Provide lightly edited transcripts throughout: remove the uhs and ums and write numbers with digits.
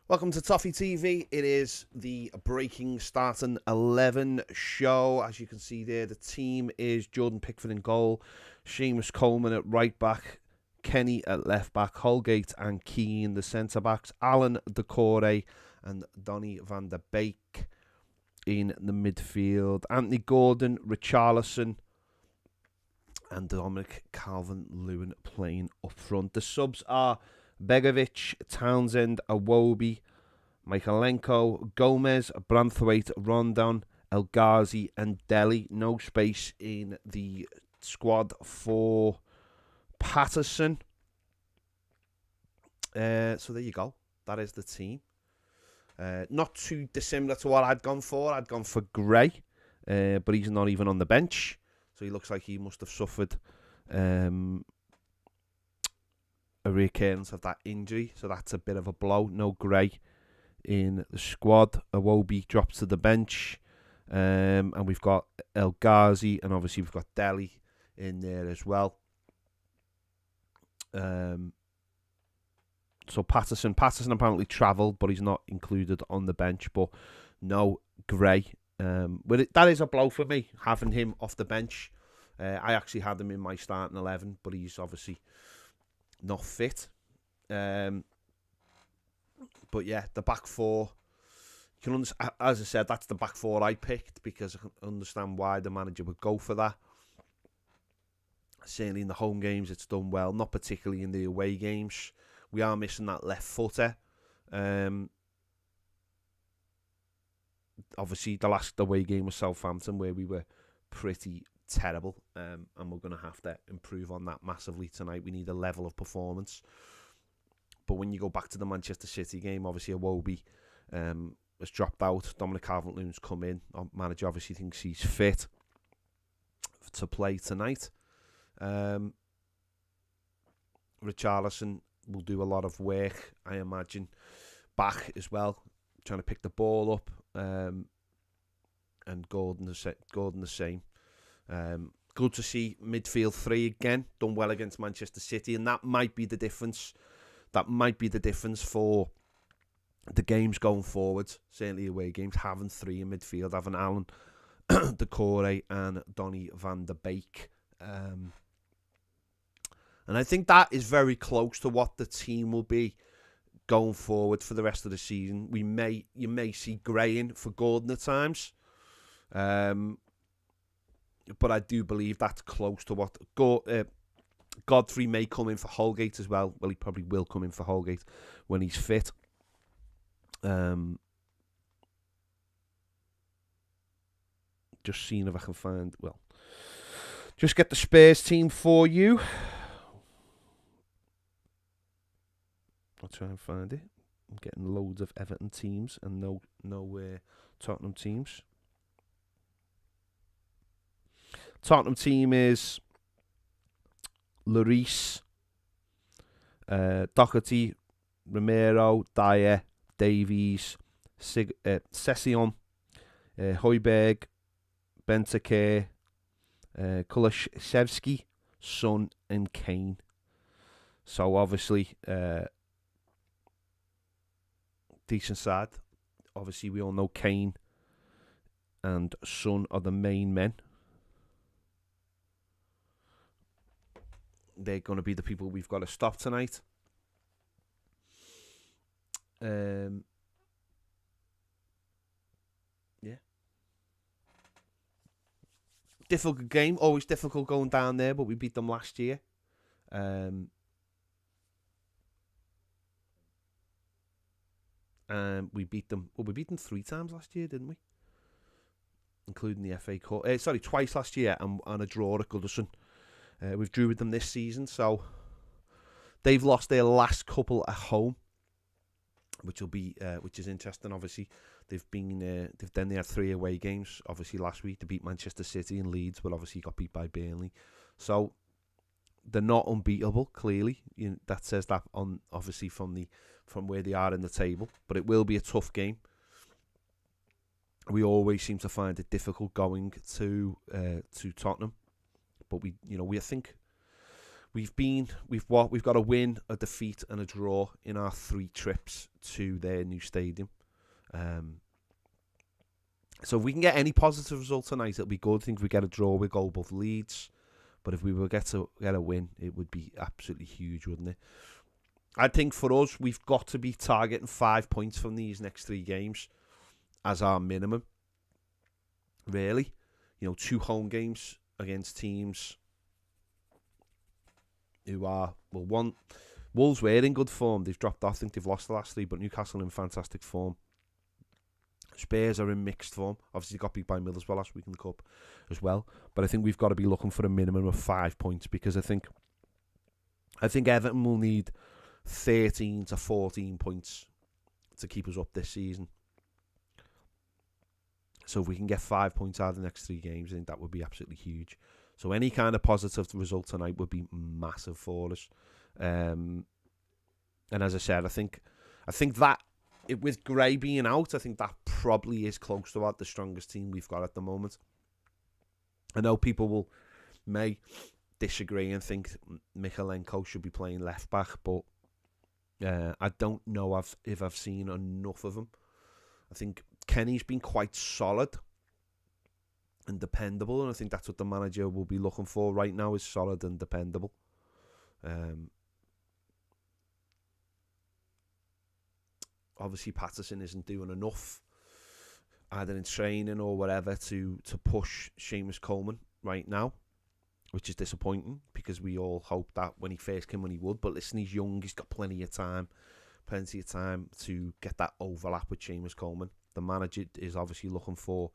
Welcome to Toffee TV. It is the Breaking Starting 11 show. As you can see there, the team is Jordan Pickford in goal, Seamus Coleman at right back, Kenny at left back, Holgate and Keane the centre backs, Alan Decore and Donny van der Beek in the midfield, Anthony Gordon, Richarlison and Dominic Calvert-Lewin playing up front. The subs are Begovic, Townsend, Iwobi, Michalenko, Gomez, Branthwaite, Rondon, El Ghazi and Deli. No space in the squad for Patterson. So there you go. That is the team. Not too dissimilar to what I'd gone for. I'd gone for Gray, but he's not even on the bench. So he looks like he must have suffered a recurrence of that injury. So that's a bit of a blow. No Gray in the squad. Iwobi drops to the bench. And we've got El Ghazi, and obviously we've got Deli in there as well. So Patterson apparently travelled, but he's not included on the bench. But no Gray. That is a blow for me, having him off the bench. I actually had him in my starting 11, but he's obviously not fit. But yeah, the back four. You can as I said, that's the back four I picked because I can understand why the manager would go for that. Certainly in the home games, it's done well. Not particularly in the away games. We are missing that left footer. Obviously, the last away game was Southampton, where we were pretty terrible, and we're going to have to improve on that massively tonight. We need a level of performance. But when you go back to the Manchester City game, obviously Iwobi has dropped out. Dominic Calvert-Lewin's come in. Our manager obviously thinks he's fit to play tonight. Richarlison will do a lot of work, I imagine, back as well, trying to pick the ball up. And Gordon the same. Good to see midfield three again, done well against Manchester City, and that might be the difference. That might be the difference for the games going forward. Certainly away games, having three in midfield, having Alan Decore and Donny van der Beek. And I think that is very close to what the team will be going forward for the rest of the season. You may see Gray in for Gordon at times. But I do believe that's close to what Godfrey may come in for Holgate as well. Well, he probably will come in for Holgate when he's fit. Just seeing if I can find... Well, just get the Spurs team for you. I'll try and find it. I'm getting loads of Everton teams and no Tottenham teams. Tottenham team is Lloris, Doherty, Romero, Dyer, Davies, Session, Højbjerg, Bentancur, Kulusevski, Son and Kane. So obviously, decent side. Obviously, we all know Kane and Son are the main men. They're going to be the people we've got to stop tonight. Yeah. Difficult game. Always difficult going down there, but we beat them last year. And we beat them. Well, we beat them 3 times last year, didn't we? Including the FA Cup. Twice last year and a draw at Goodison. We've drew with them this season, so they've lost their last couple at home, which is interesting. Obviously, they've had 3 away games. Obviously, last week they beat Manchester City and Leeds, but obviously got beat by Burnley. So they're not unbeatable. Clearly, that says that on obviously from where they are in the table. But it will be a tough game. We always seem to find it difficult going to Tottenham. But we think we've got a win, a defeat, and a draw in our 3 trips to their new stadium. So if we can get any positive result tonight, it'll be good. I think if we get a draw, we go above Leeds. But if we were get a win, it would be absolutely huge, wouldn't it? I think for us, we've got to be targeting 5 points from these next 3 games as our minimum. Really, 2 home games against teams who are, well, Wolves were in good form. They've dropped off. I think they've lost the last 3, but Newcastle in fantastic form. Spurs are in mixed form. Obviously, they got beat by Middlesbrough last week in the Cup as well. But I think we've got to be looking for a minimum of 5 points, because I think Everton will need 13 to 14 points to keep us up this season. So if we can get 5 points out of the next 3 games, I think that would be absolutely huge. So any kind of positive result tonight would be massive for us. And as I said, I think that with Gray being out, I think that probably is close to the strongest team we've got at the moment. I know people may disagree and think Mykolenko should be playing left back, but I don't know if I've seen enough of him. I think Kenny's been quite solid and dependable, and I think that's what the manager will be looking for right now, is solid and dependable. Obviously, Patterson isn't doing enough, either in training or whatever, to push Seamus Coleman right now, which is disappointing, because we all hoped that when he first came, when he would. But listen, he's young, he's got plenty of time to get that overlap with Seamus Coleman. The manager is obviously looking for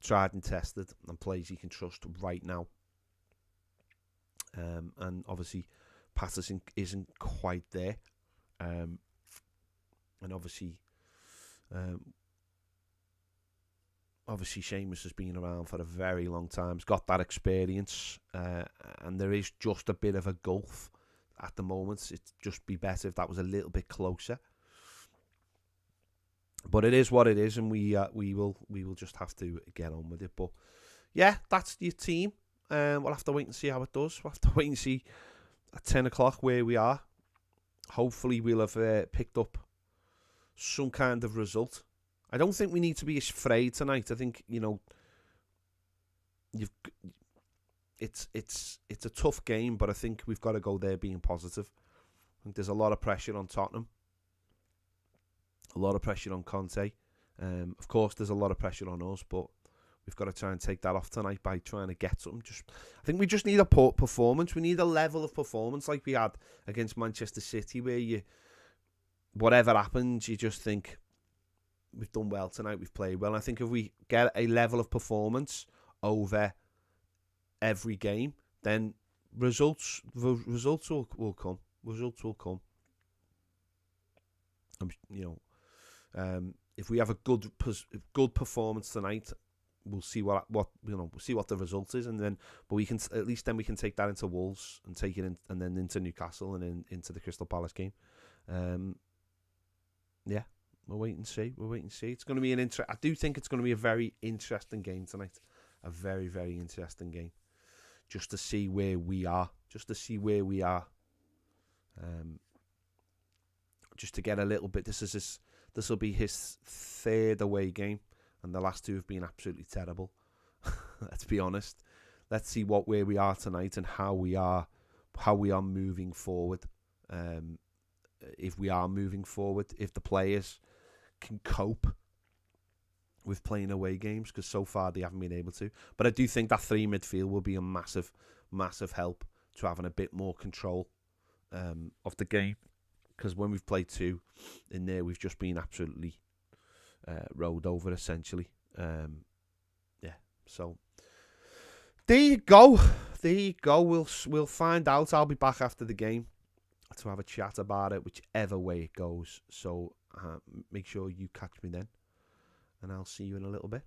tried and tested and players he can trust right now. And obviously, Patterson isn't quite there. And obviously Seamus has been around for a very long time. He's got that experience, and there is just a bit of a gulf at the moment. It'd just be better if that was a little bit closer. But it is what it is, and we will just have to get on with it. But yeah, that's your team. We'll have to wait and see how it does. We'll have to wait and see at 10 o'clock where we are. Hopefully we'll have picked up some kind of result. I don't think we need to be afraid tonight. I think, it's a tough game, but I think we've got to go there being positive. I think there's a lot of pressure on Tottenham, a lot of pressure on Conte. Of course, there's a lot of pressure on us, but we've got to try and take that off tonight by trying to get something. I think we just need a performance. We need a level of performance like we had against Manchester City, where whatever happens, you just think, we've done well tonight, we've played well. And I think if we get a level of performance over every game, then results will come. Results will come. If we have a good performance tonight, we'll see we'll see what the result is, but we can at least then we can take that into Wolves and take it in, and then into Newcastle and then into the Crystal Palace game. Yeah, we'll wait and see. It's going to be I do think it's going to be a very interesting game tonight. A very, very interesting game. Just to see where we are. Just to get a little bit. This will be his 3rd away game, and the last 2 have been absolutely terrible. Let's be honest. Let's see where we are tonight and how we are moving forward. If we are moving forward, if the players can cope with playing away games, because so far they haven't been able to. But I do think that 3 midfield will be a massive, massive help to having a bit more control of the game. Because when we've played 2 in there, we've just been absolutely rode over, essentially. So there you go. We'll find out. I'll be back after the game to have a chat about it, whichever way it goes. So make sure you catch me then, and I'll see you in a little bit.